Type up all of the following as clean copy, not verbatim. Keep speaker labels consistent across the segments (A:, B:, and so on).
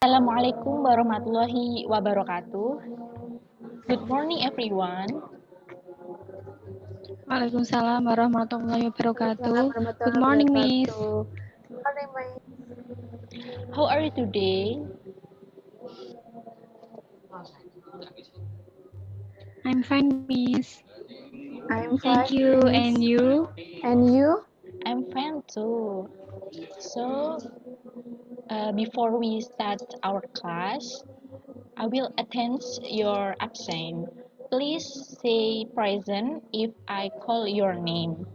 A: Assalamualaikum warahmatullahi wabarakatuh. Good morning, everyone.
B: Waalaikumsalam warahmatullahi wabarakatuh.
C: Waalaikumsalam
B: Good
C: warahmatullahi
B: morning, Miss.
C: wabarakatuh. Morning, Miss.
A: How are you today?
B: I'm fine, Miss.
C: I'm
B: Thank
C: fine,
B: you.
C: Miss.
B: And you?
C: And you?
A: I'm fine too. So, before we start our class, I will attend your absent. Please say present if I call your name.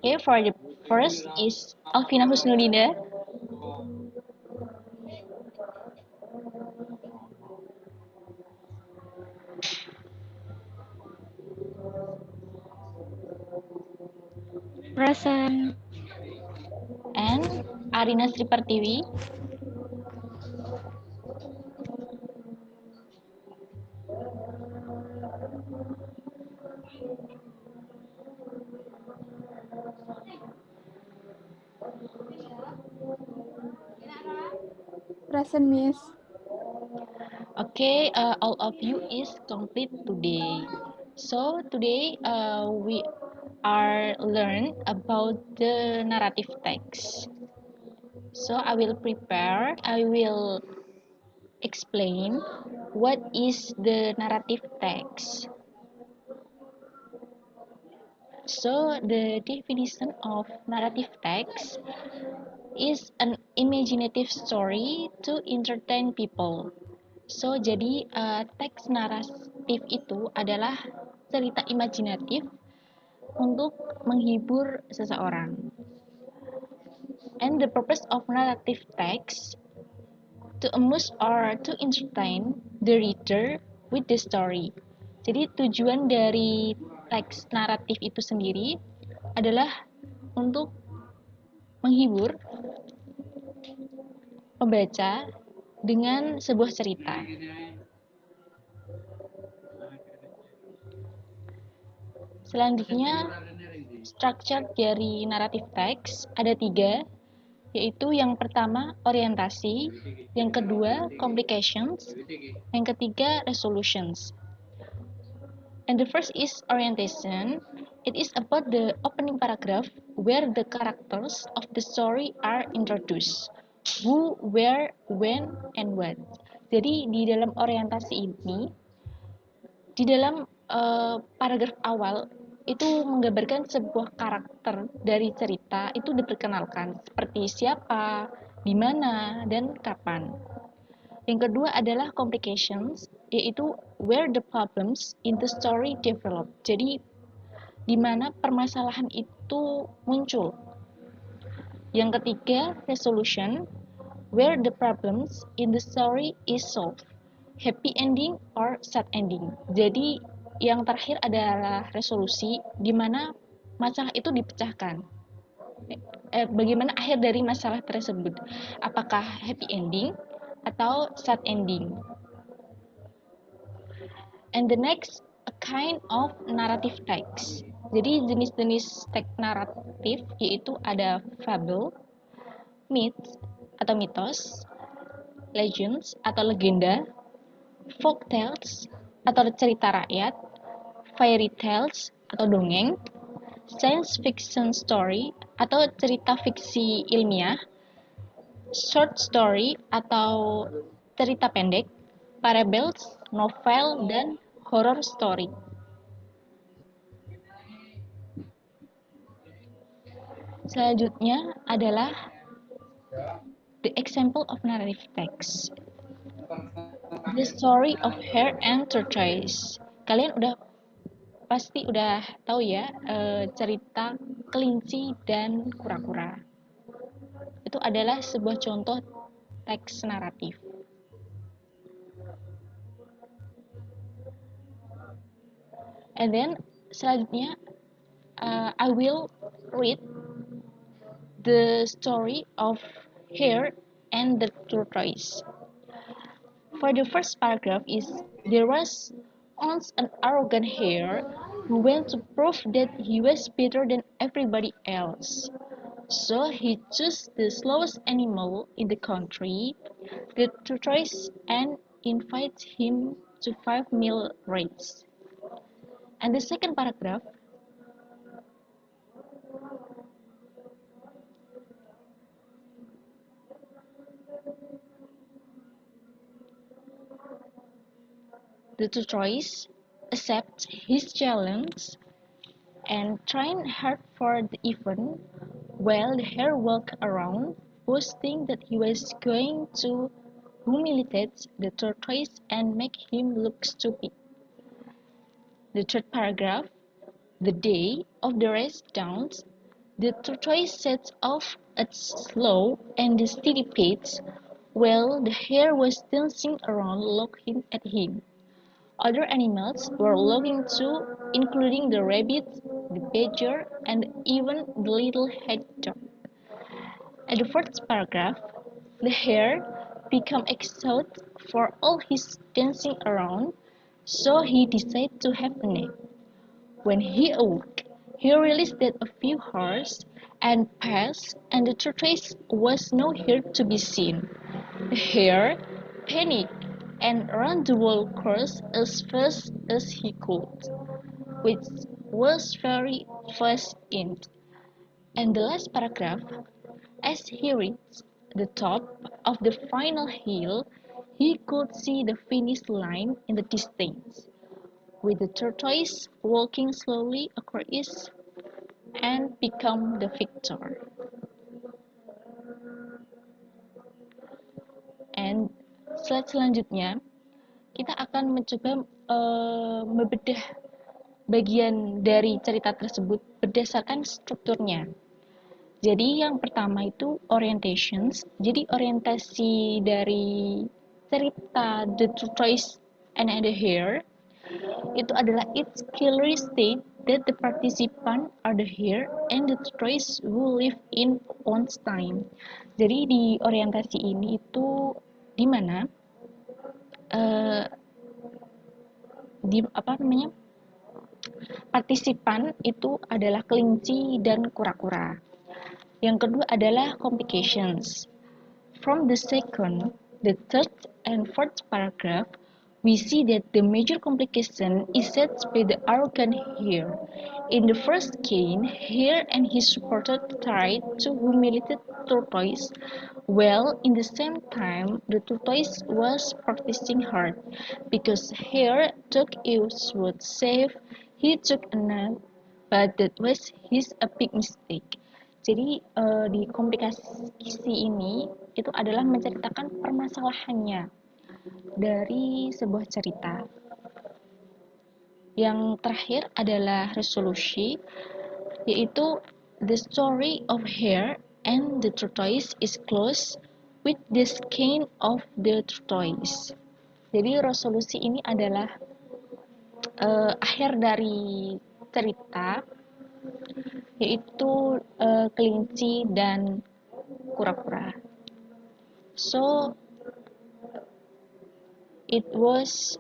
A: Okay, for the first is Alvina Husnudina.
B: Present.
A: And Arina Sri Pertiwi.
C: Present, Miss.
A: Okay, all of you is complete today. So today we are learn about the narrative text. So I will explain what is the narrative text. So the definition of narrative text is an imaginative story to entertain people. So, jadi teks naratif itu adalah cerita imajinatif untuk menghibur seseorang. And the purpose of narrative text to amuse or to entertain the reader with the story. Jadi tujuan dari teks naratif itu sendiri adalah untuk menghibur pembaca dengan sebuah cerita. Selanjutnya, structure dari naratif teks ada 3, yaitu yang pertama orientasi, yang kedua complications, yang ketiga resolutions. And the first is orientation. It is about the opening paragraph where the characters of the story are introduced. Who, where, when, and what. Jadi di dalam orientasi ini, di dalam paragraf awal itu menggambarkan sebuah karakter dari cerita itu diperkenalkan seperti siapa, di mana, dan kapan. Yang kedua adalah complications, yaitu where the problems in the story develop. Jadi di mana permasalahan itu muncul. Yang ketiga resolution, where the problems in the story is solved. Happy ending or sad ending. Jadi yang terakhir adalah resolusi, di mana masalah itu dipecahkan. Bagaimana akhir dari masalah tersebut? Apakah happy ending atau sad ending? And the next, a kind of narrative text. Jadi jenis-jenis teks naratif yaitu ada fable, myth atau mitos, legends atau legenda, folk tales atau cerita rakyat, fairy tales atau dongeng, science fiction story atau cerita fiksi ilmiah, short story atau cerita pendek, parables, novel, dan horror story. Selanjutnya adalah the example of narrative text. The story of hare and tortoise. Kalian pasti udah tahu ya cerita kelinci dan kura-kura. Itu adalah sebuah contoh teks naratif. And then selanjutnya I will read the story of hare and the tortoise. For the first paragraph is, there was once an arrogant hare who went to prove that he was better than everybody else. So he chose the slowest animal in the country, the tortoise, and invites him to 5 mile race. And the second paragraph, the tortoise accepts his challenge and trained hard for the event, while the hare walked around, boasting that he was going to humiliate the tortoise and make him look stupid. The third paragraph, the day of the race dawns, the tortoise sets off at slow and steady pace, while the hare was dancing around looking at him. Other animals were looking too, including the rabbit, the badger, and even the little hedgehog. At the first paragraph, the hare became exhausted for all his dancing around, so he decided to have a nap. When he awoke, he realized that a few hours had passed and the tortoise was nowhere to be seen. The hare panicked and ran the whole course as fast as he could, which was very fast indeed. And the last paragraph, as he reached the top of the final hill, he could see the finish line in the distance, with the tortoise walking slowly across it and become the victor. And slide selanjutnya, kita akan mencoba membedah bagian dari cerita tersebut berdasarkan strukturnya. Jadi yang pertama itu orientations. Jadi orientasi dari cerita The Tortoise and the Hare itu adalah its clearly state that the participant are the hare and the tortoise who live in one's time. Jadi di orientasi ini itu di mana partisipan itu adalah kelinci dan kura-kura. Yang kedua adalah complications. From the second, the third, and fourth paragraph, we see that the major complication is set by the arrogant hare. In the first case, hare and his supporter tried to humiliate the tortoise, while in the same time the tortoise was practicing hard, because hare thought it was safe, he took a nap, but that was a big mistake. Jadi di komplikasi ini itu adalah menceritakan permasalahannya dari sebuah cerita. Yang terakhir adalah resolusi, yaitu the story of hare and the tortoise is closed with the skin of the tortoise. Jadi resolusi ini adalah akhir dari cerita, yaitu kelinci dan kura-kura. So it was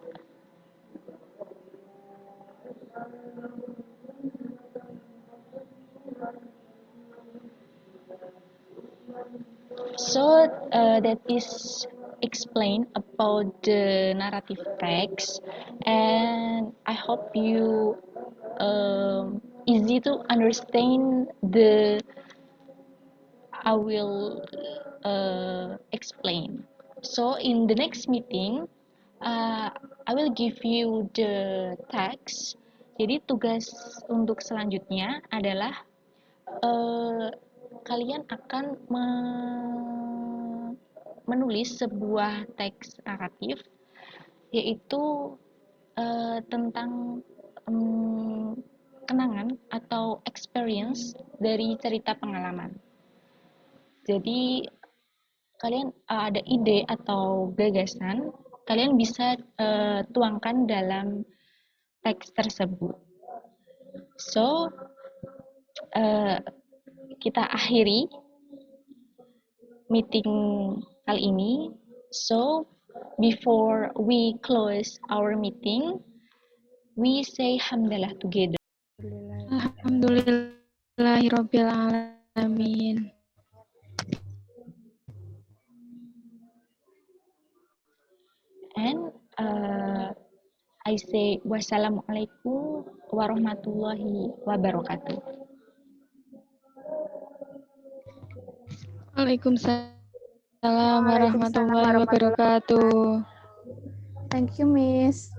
A: that is explained about the narrative text, and I hope you easy to understand the I will explain. So in the next meeting, I will give you the text. Jadi tugas untuk selanjutnya adalah kalian akan menulis sebuah teks naratif, yaitu tentang kenangan atau experience dari cerita pengalaman. Jadi kalian ada ide atau gagasan, kalian bisa tuangkan dalam teks tersebut. So kita akhiri meeting kali ini. So before we close our meeting, we say hamdalah together.
B: Alhamdulillahirabbil alamin. Amin.
A: And I say wassalamualaikum warahmatullahi wabarakatuh.
B: Waalaikumsalam warahmatullahi wabarakatuh.
C: Thank you, Miss.